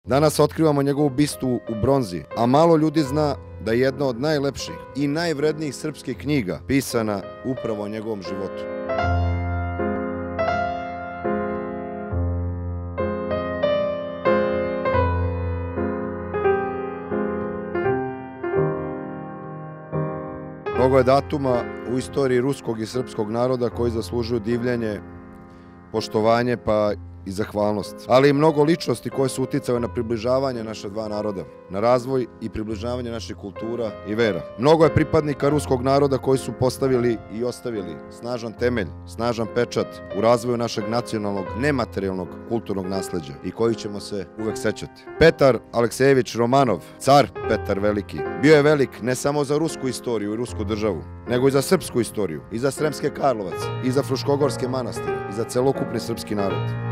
Danas otkrivamo njegovu bistu u bronzi, a malo ljudi zna da je jedna od najlepših i najvrednijih srpskih knjiga pisana upravo o njegovom životu. Mnogo je datuma u istoriji ruskog i srpskog naroda koji zaslužuju divljenje, poštovanje pa i zahvalnost. Ali i mnogo ličnosti koje su uticale na približavanje naša dva naroda, na razvoj i približavanje naših kultura i vera. Mnogo je pripadnika ruskog naroda koji su postavili i ostavili snažan temelj, snažan pečat u razvoju našeg nacionalnog, nematerijalnog kulturnog nasleđa i koji ćemo se uvek sećati. Petar Aleksejević Romanov, car Petar Veliki, bio je velik ne samo za rusku istoriju i rusku državu, nego i za srpsku istoriju, i za Sremske Karlovac, i za Fruškogorske manastire, i za celokupni srpski narod.